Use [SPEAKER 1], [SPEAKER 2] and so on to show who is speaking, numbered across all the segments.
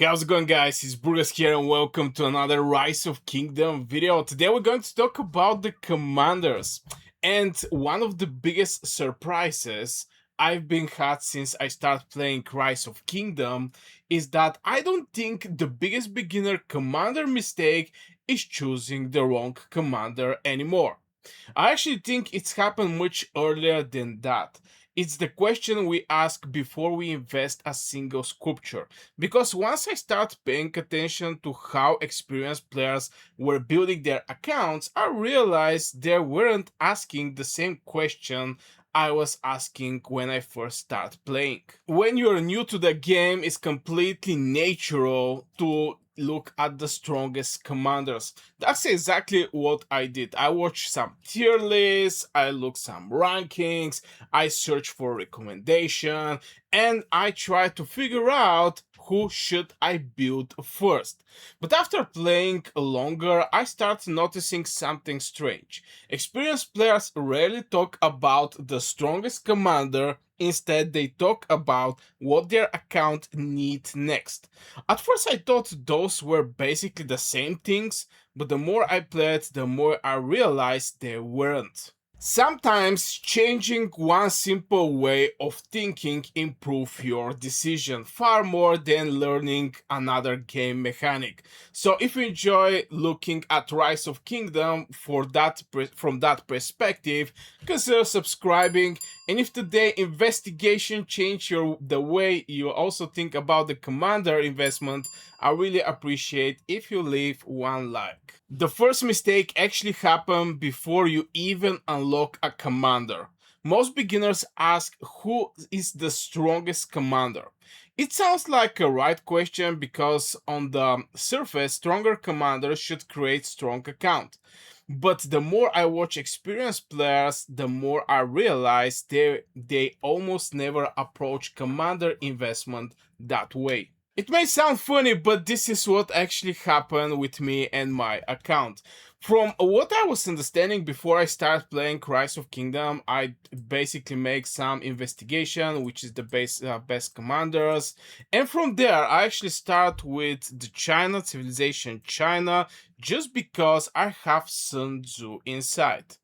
[SPEAKER 1] How's it going, guys? It's Burgers here and welcome to another Rise of Kingdom video. Today we're going to talk about the commanders. And one of the biggest surprises I've been had since I started playing Rise of Kingdom is that I don't think the biggest beginner commander mistake is choosing the wrong commander anymore. I actually think it's happened much earlier than that. It's the question we ask before we invest a single sculpture. Because once I start paying attention to how experienced players were building their accounts, I realized they weren't asking the same question I was asking when I first started playing. When you're new to the game, it's completely natural to look at the strongest commanders. That's exactly what I did. I watched some tier lists, I looked some rankings, I searched for recommendation, and I tried to figure out who should I build first. But after playing longer, I started noticing something strange. Experienced players rarely talk about the strongest commander. Instead, they talk about what their account needs next. At first, I thought those were basically the same things, but the more I played, the more I realized they weren't. Sometimes changing one simple way of thinking improve your decision far more than learning another game mechanic. So if you enjoy looking at Rise of Kingdom from that perspective, consider subscribing. And if today investigation changed the way you also think about the commander investment, I really appreciate if you leave one like. The first mistake actually happened before you even unlock a commander. Most beginners ask who is the strongest commander. It sounds like a right question because on the surface, stronger commanders should create strong account. But the more I watch experienced players, the more I realize they almost never approach commander investment that way. It may sound funny, but this is what actually happened with me and my account. From what I was understanding before I started playing Rise of Kingdom, I basically make some investigation, which is the best commanders. And from there, I actually start with the China, Civilization China, just because I have Sun Tzu inside.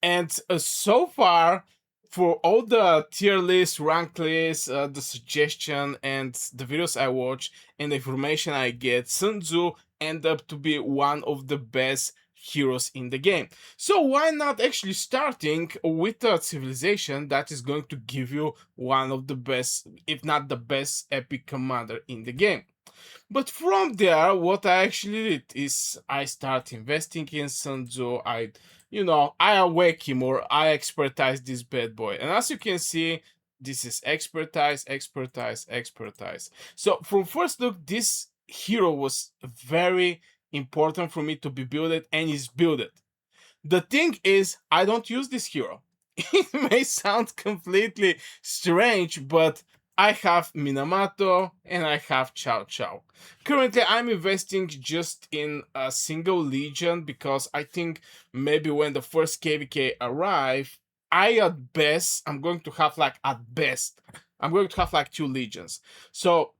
[SPEAKER 1] And so far, for all the tier lists, rank lists, the suggestion, and the videos I watch, and the information I get, Sun Tzu end up to be one of the best heroes in the game. So why not actually starting with a civilization that is going to give you one of the best, if not the best, epic commander in the game? But from there, what I actually did is I start investing in Sun Tzu. I awake him or I expertise this bad boy. And as you can see, this is expertise, expertise, expertise. So from first look, this hero was very important for me to be built and is built. The thing is, I don't use this hero. It may sound completely strange, but I have Minamoto and I have Cao Cao. Currently, I'm investing just in a single legion because I think maybe when the first KVK arrive, I'm going to have like two legions. So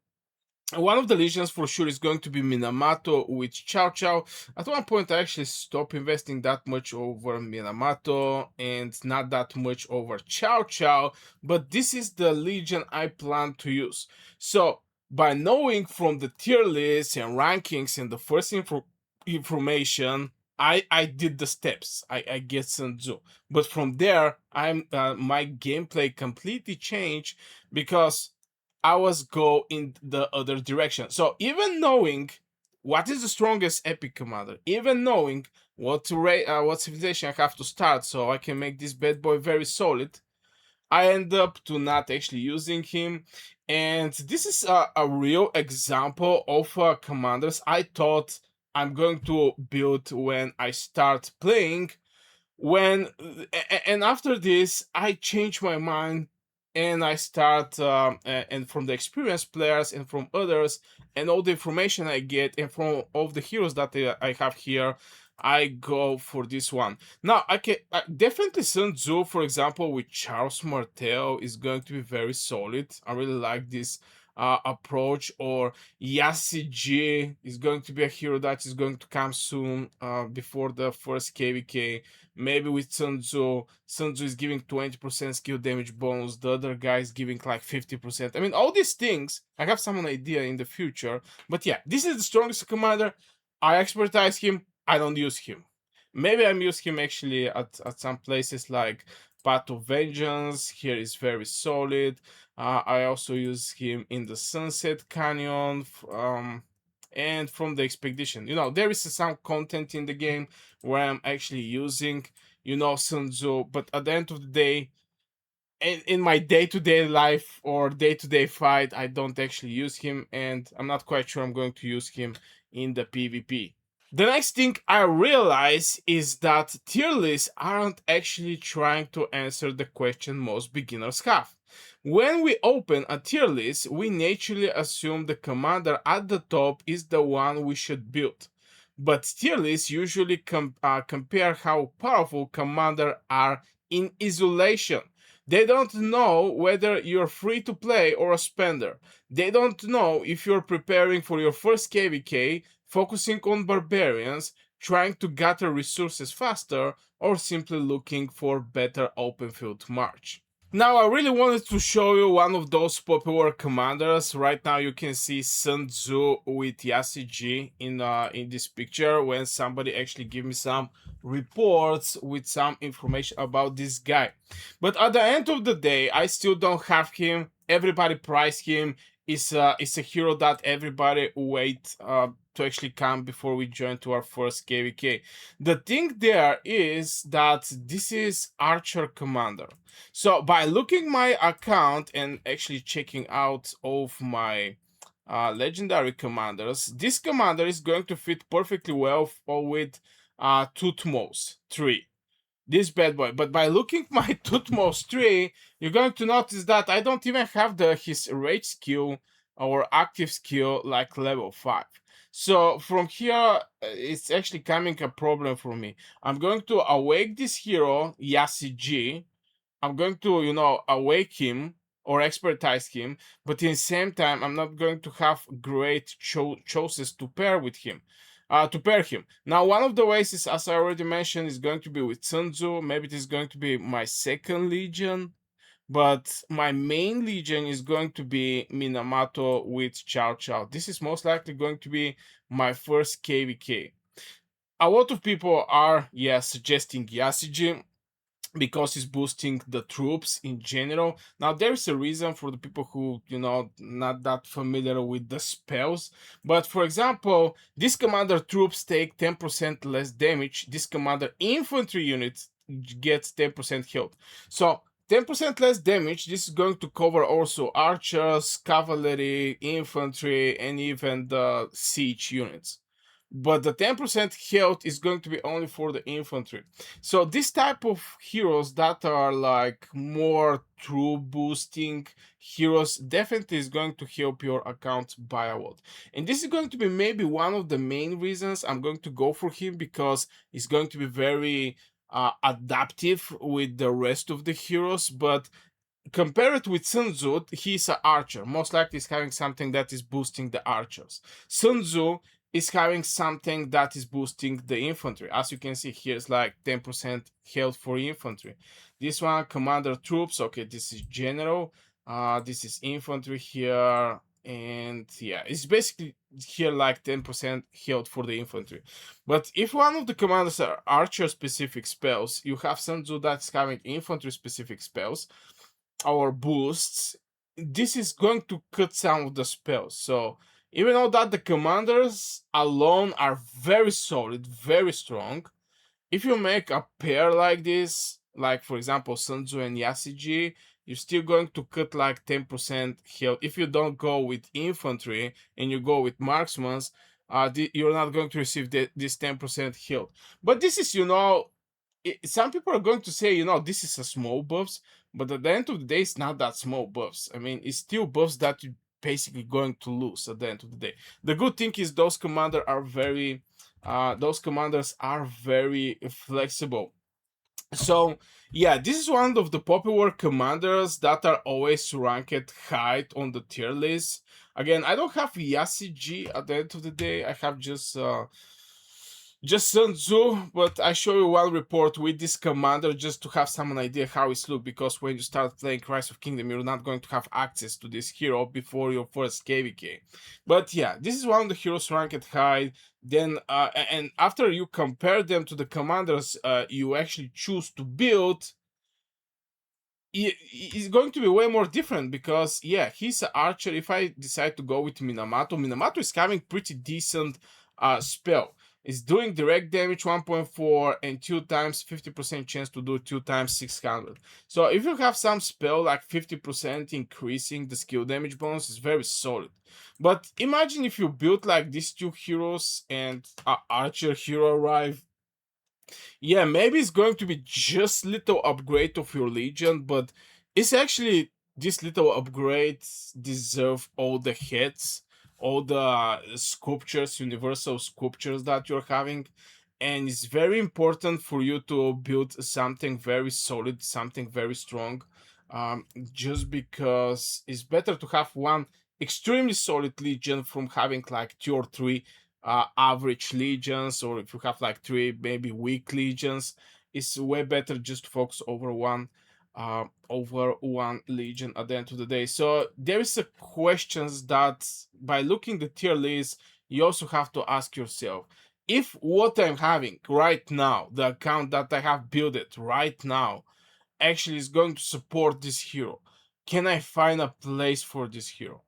[SPEAKER 1] one of the legions for sure is going to be Minamoto with Cao Cao. At one point, I actually stopped investing that much over Minamoto and not that much over Cao Cao, but this is the legion I plan to use. So, by knowing from the tier lists and rankings and the first information, I did the steps. I get Sun Tzu, but from there, my gameplay completely changed because I was go in the other direction. So even knowing what is the strongest epic commander, even knowing what civilization I have to start so I can make this bad boy very solid, I end up to not actually using him. And this is a real example of commanders I thought I'm going to build when I start playing. And after this, I change my mind and I start and from the experienced players and from others and all the information I get and from all the heroes that I have here, I go for this one. Now I can definitely Sun Tzu, for example, with Charles Martel is going to be very solid. I really like this approach, or Yasuji is going to be a hero that is going to come soon before the first KVK. Maybe with Sun Tzu is giving 20% skill damage bonus, the other guy is giving like 50%. I mean, all these things, I have some idea in the future. But yeah, this is the strongest commander. I expertise him, I don't use him. Maybe I'm use him actually at some places like Path of Vengeance. Here is very solid. I also use him in the Sunset Canyon, and from the Expedition. You know, there is some content in the game where I'm actually using, Sun Tzu, but at the end of the day, in my day-to-day life or day-to-day fight, I don't actually use him, and I'm not quite sure I'm going to use him in the PvP. The next thing I realize is that tier lists aren't actually trying to answer the question most beginners have. When we open a tier list, we naturally assume the commander at the top is the one we should build. But tier lists usually compare how powerful commanders are in isolation. They don't know whether you're free to play or a spender. They don't know if you're preparing for your first KVK, focusing on barbarians, trying to gather resources faster, or simply looking for better open field march. Now, I really wanted to show you one of those popular commanders. Right now, you can see Sun Tzu with Yasuji in this picture. When somebody actually give me some reports with some information about this guy, but at the end of the day, I still don't have him. Everybody prize him. It's a hero that everybody wait to actually come before we join to our first KVK. The thing there is that this is Archer Commander. So by looking my account and actually checking out of my legendary commanders, this commander is going to fit perfectly well with Tutmos 3. This bad boy. But by looking my Tutmos 3, you're going to notice that I don't even have his rage skill or active skill like level 5. So from here, it's actually coming a problem for me. I'm going to awake this hero, Yasuji. I'm going to, awake him or expertise him, but in the same time, I'm not going to have great choices to pair with him. To pair him. Now, one of the ways is, as I already mentioned, is going to be with Sun Tzu. Maybe it is going to be my second legion, but my main legion is going to be Minamoto with Chow Chow. This is most likely going to be my first KVK. A lot of people are, suggesting Yasuji because it's boosting the troops in general. Now there's a reason for the people who not that familiar with the spells, but for example, this commander troops take 10% less damage. This commander infantry unit gets 10% health. So 10% less damage. This is going to cover also archers, cavalry, infantry, and even the siege units. But the 10% health is going to be only for the infantry. So this type of heroes that are like more true boosting heroes definitely is going to help your account by a lot. And this is going to be maybe one of the main reasons I'm going to go for him, because it's going to be very adaptive with the rest of the heroes. But compare it with Sun Tzu, he's an archer. Most likely he's having something that is boosting the archers. Sun Tzu is having something that is boosting the infantry. As you can see, here's like 10% health for infantry. This one, commander troops. Okay, this is general. This is infantry here. And yeah, it's basically here like 10% health for the infantry. But if one of the commanders are archer specific spells, you have Sun Tzu that's having infantry specific spells or boosts, this is going to cut some of the spells. So even though that the commanders alone are very solid, very strong, if you make a pair like this, like for example Sun Tzu and Yasuji, you're still going to cut like 10% health. If you don't go with infantry and you go with marksmen, you're not going to receive this 10% health. But this is, some people are going to say, this is a small buffs, but at the end of the day, it's not that small buffs. I mean, it's still buffs that you're basically going to lose at the end of the day. The good thing is those commanders are very flexible. So yeah, this is one of the popular commanders that are always ranked high on the tier list. Again, I don't have Yasuji at the end of the day. I have just Sun Tzu, but I show you one report with this commander just to have some idea how it's look, because when you start playing Rise of Kingdom, you're not going to have access to this hero before your first KVK. But yeah, this is one of the heroes ranked high. Then and after you compare them to the commanders you actually choose to build, it's going to be way more different, because yeah, he's an archer. If I decide to go with Minamoto is having pretty decent spell. It's doing direct damage 1.4 and 2 times 50% chance to do 2 times 600. So if you have some spell like 50% increasing the skill damage bonus, is very solid. But imagine if you build like these two heroes and archer hero arrive. Yeah, maybe it's going to be just little upgrade of your legion, but it's actually this little upgrades deserve all the hits, all the sculptures, universal sculptures that you're having. And it's very important for you to build something very solid, something very strong. Just because it's better to have one extremely solid legion from having like 2 or 3 average legions, or if you have like 3 maybe weak legions, it's way better just to focus over one legion at the end of the day. So there is a questions that by looking the tier list, you also have to ask yourself, if what I'm having right now, the account that I have built it right now, actually is going to support this hero, can I find a place for this hero?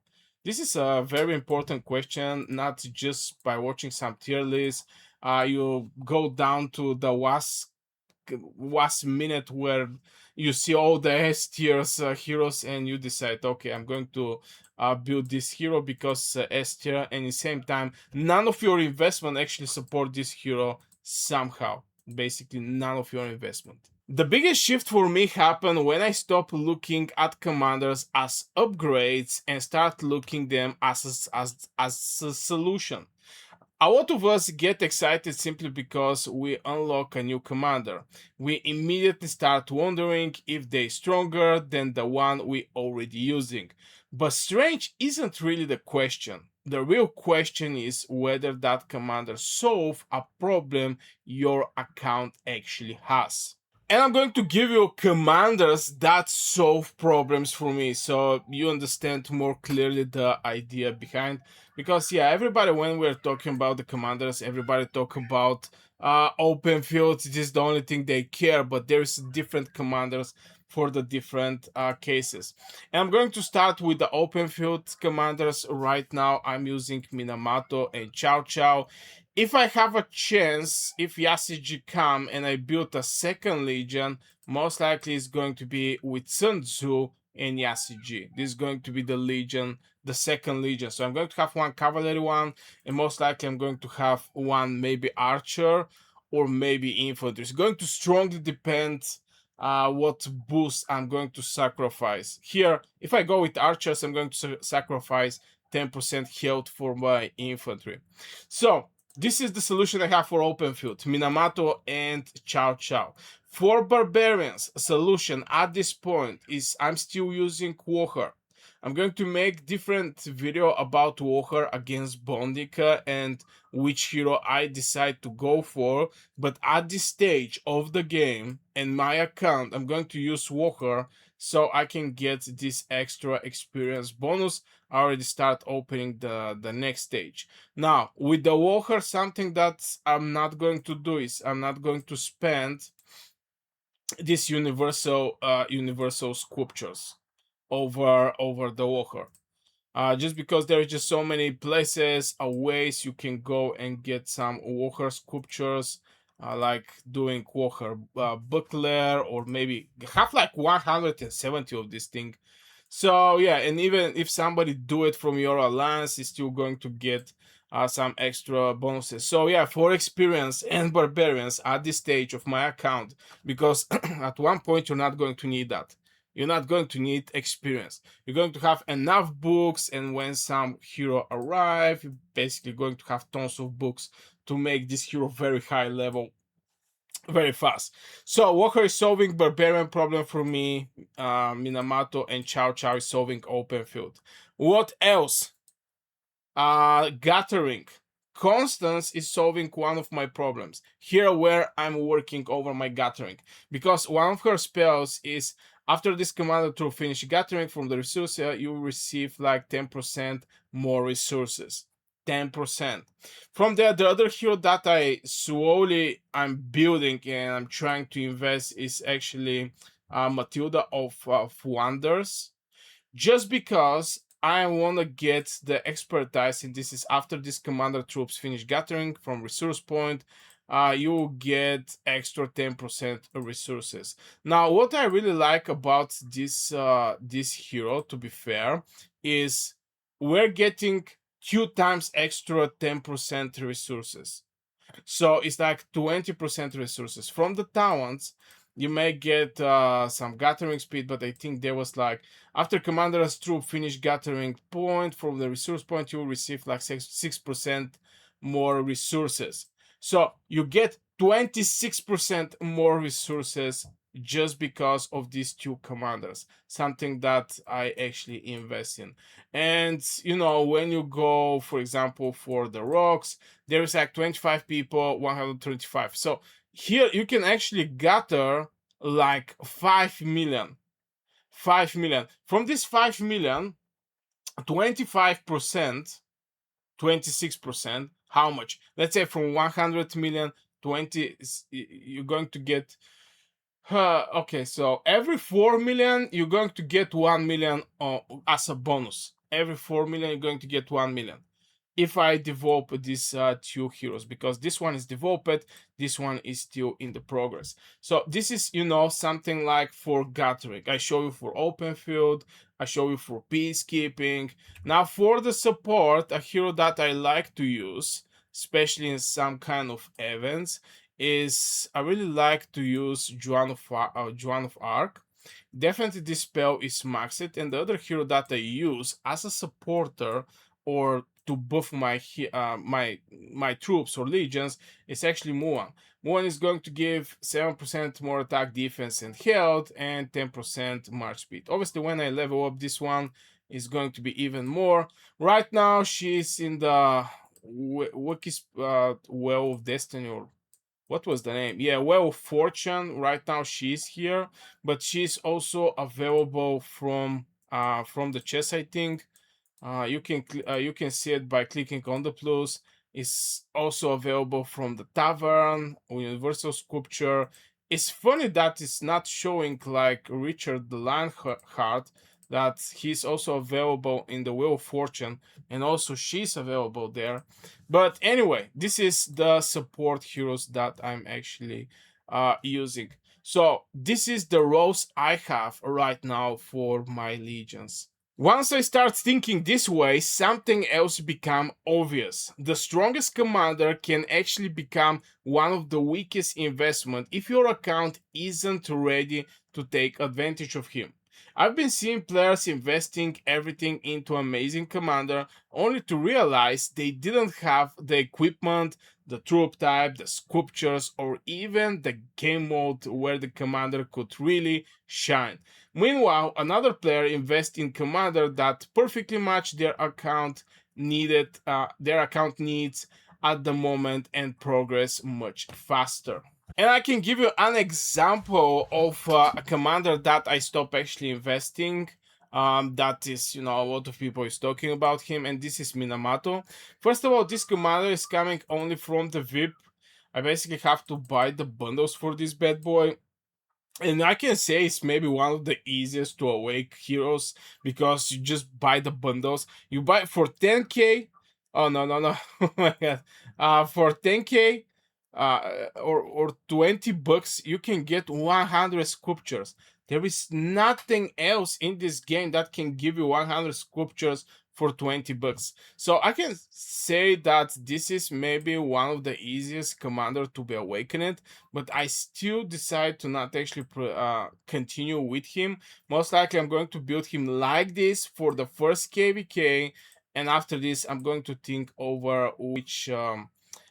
[SPEAKER 1] This is a very important question, not just by watching some tier lists. You go down to the last minute where you see all the S tiers heroes, and you decide, okay, I'm going to build this hero because S tier, and at the same time, none of your investment actually support this hero somehow. Basically, none of your investment. The biggest shift for me happened when I stopped looking at commanders as upgrades and start looking them as a solution. A lot of us get excited simply because we unlock a new commander. We immediately start wondering if they're stronger than the one we already using. But strange isn't really the question. The real question is whether that commander solve a problem your account actually has. And I'm going to give you commanders that solve problems for me, so you understand more clearly the idea behind. Because yeah, everybody, when we're talking about the commanders, everybody talk about open fields. This is the only thing they care, but there's different commanders for the different cases. And I'm going to start with the open field commanders. Right now I'm using Minamoto and Chow Chow. If I have a chance, if Yasuji come and I build a second legion, most likely it's going to be with Sun Tzu and Yasuji. This is going to be the legion, the second legion. So I'm going to have one cavalry one, and most likely I'm going to have one maybe archer or maybe infantry. It's going to strongly depend what boost I'm going to sacrifice. Here, if I go with archers, I'm going to sacrifice 10% health for my infantry. So this is the solution I have for open field, Minamoto and Chow Chow. For barbarians, solution at this point is I'm still using Walker. I'm going to make different video about Walker against Bondika and which hero I decide to go for. But at this stage of the game and my account, I'm going to use Walker so I can get this extra experience bonus. I already start opening the next stage. Now, with the Walker, something that I'm not going to do is I'm not going to spend these universal sculptures over the Walker. Just because there are just so many places, ways you can go and get some Walker sculptures, like doing Walker buckler, or maybe have like 170 of this thing. So yeah, and even if somebody do it from your alliance, is still going to get some extra bonuses. So yeah, for experience and barbarians at this stage of my account, because at one point you're not going to need that. You're not going to need experience. You're going to have enough books, and when some hero arrive, you're basically going to have tons of books to make this hero very high level. very fast. So Walker is solving barbarian problem for me. Minamoto and Chow Chow is solving open field. What else? Gathering. Constance is solving one of my problems here where I'm working over my gathering, because one of her spells is after this commander to finish gathering from the resource you will receive like 10% more resources. 10%. From there, the other hero that I'm building and I'm trying to invest is actually Matilda of Wonders, just because I want to get the expertise. And this is after this commander troops finish gathering from resource point, you will get extra 10% resources. Now, what I really like about this hero, to be fair, is we're getting 2 times extra 10% resources. So it's like 20% resources. From the talents, you may get some gathering speed, but I think there was like after commander's troop finish gathering point from the resource point, you will receive like 6% more resources. So you get 26% more resources just because of these two commanders, something that I actually invest in. And when you go, for example, for the rocks, there is like 25 people, 125. So here you can actually gather like 5 million. 5 million. From this 5 million, 25%, 26%, how much? Let's say from 100 million, 20, you're going to get okay, so every 4 million, you're going to get 1 million as a bonus. Every 4 million, you're going to get 1 million. If I develop these two heroes, because this one is developed, this one is still in the progress. So this is, something like for gathering. I show you for open field, I show you for peacekeeping. Now for the support, a hero that I like to use, especially in some kind of events, is I really like to use Juan of Arc. Definitely this spell is maxed, and the other hero that I use as a supporter or to buff my troops or legions is actually Muan. Muan is going to give 7% more attack, defense, and health, and 10% march speed. Obviously, when I level up this one, is going to be even more. Right now, she's in the Wiki's Well of Destiny, or what was the name? Yeah, Well of Fortune. Right now she's here, but she's also available from the chest, I think. You can see it by clicking on the plus. It's also available from the tavern or universal sculpture. It's funny that it's not showing like Richard the Lionheart, that he's also available in the Wheel of Fortune, and also she's available there. But anyway, this is the support heroes that I'm actually using. So this is the roles I have right now for my legions. Once I start thinking this way, something else become obvious. The strongest commander can actually become one of the weakest investment if your account isn't ready to take advantage of him. I've been seeing players investing everything into amazing commander only to realize they didn't have the equipment, the troop type, the sculptures, or even the game mode where the commander could really shine. Meanwhile, another player invests in commander that perfectly match their account needs at the moment and progress much faster. And I can give you an example of a commander that I stopped actually investing. That is, a lot of people is talking about him, and this is Minamoto. First of all, this commander is coming only from the VIP. I basically have to buy the bundles for this bad boy, and I can say it's maybe one of the easiest to awake heroes, because you just buy the bundles. You buy for 10k. Oh no no no! Oh my god! For 10k, or $20, you can get 100 sculptures. There is nothing else in this game that can give you 100 sculptures for $20. So I can say that this is maybe one of the easiest commander to be awakened, but I still decide to not actually continue with him. Most likely, I'm going to build him like this for the first KVK, and after this, I'm going to think over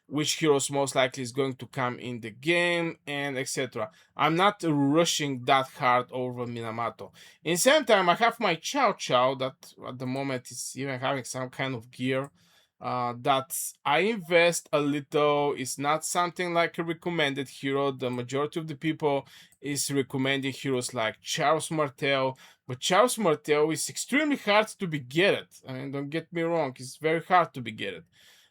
[SPEAKER 1] which heroes most likely is going to come in the game, and etc. I'm not rushing that hard over Minamoto. In the same time, I have my Chow Chow that at the moment is even having some kind of gear that I invest a little. It's not something like a recommended hero. The majority of the people is recommending heroes like Charles Martel, but Charles Martel is extremely hard to be get it. I mean, don't get me wrong, it's very hard to be get it.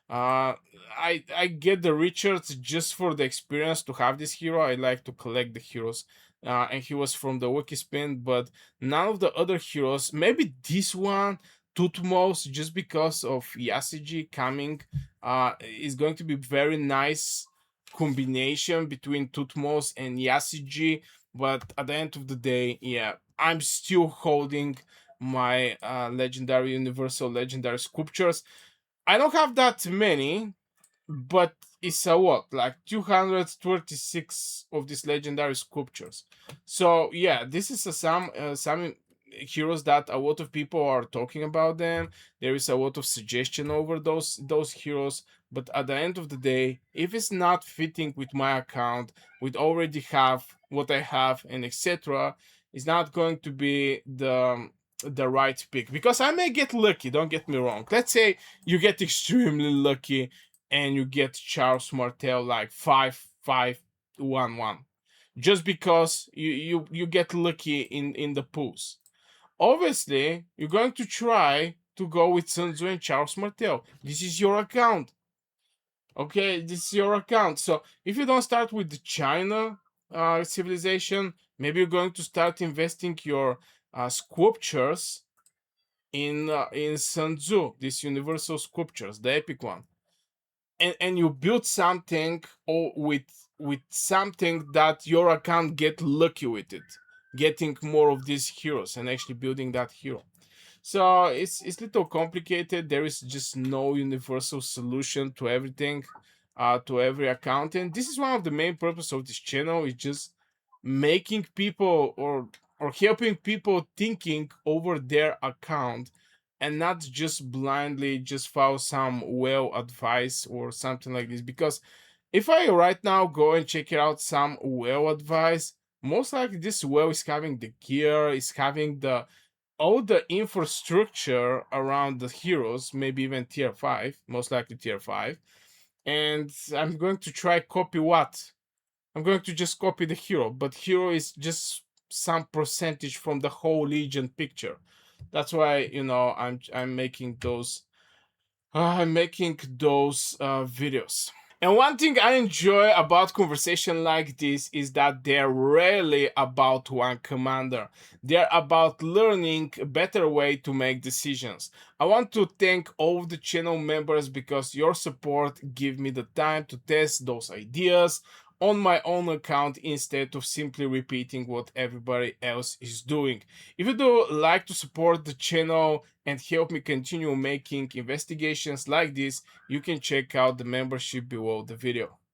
[SPEAKER 1] Uh, I get the Richards just for the experience to have this hero. I like to collect the heroes, and he was from the Wiki Spin, but none of the other heroes. Maybe this one, Tutmos, just because of Yasuji coming, is going to be very nice combination between Tutmos and Yasuji. But at the end of the day, yeah, I'm still holding my legendary universal legendary sculptures. I don't have that many, but it's a what, like 236 of these legendary sculptures. So yeah, this is some heroes that a lot of people are talking about them. There is a lot of suggestion over those heroes, but at the end of the day, if it's not fitting with my account, with already have what I have and etc., it's not going to be the right pick, because I may get lucky. Don't get me wrong. Let's say you get extremely lucky and you get Charles Martel like 5-5-1-1, just because you get lucky in the pools. Obviously, you're going to try to go with Sun Tzu and Charles Martel. This is your account. Okay, this is your account. So if you don't start with the China civilization, maybe you're going to start investing your sculptures in Sun Tzu, these universal sculptures, the epic one, and you build something, or with something that your account get lucky with it, getting more of these heroes and actually building that hero. So it's little complicated. There is just no universal solution to everything, to every account, and this is one of the main purpose of this channel, is just making people, or helping people thinking over their account, and not just blindly just follow some well advice or something like this. Because if I right now go and check it out some well advice, most likely this well is having the gear, is having the all the infrastructure around the heroes, maybe even tier 5, most likely tier 5. And I'm going to try copy what? I'm going to just copy the hero, but hero is just some percentage from the whole Legion picture. That's why, I'm making those videos. And one thing I enjoy about conversation like this is that they're rarely about one commander. They're about learning a better way to make decisions. I want to thank all of the channel members, because your support give me the time to test those ideas on my own account instead of simply repeating what everybody else is doing. If you do like to support the channel and help me continue making investigations like this, you can check out the membership below the video.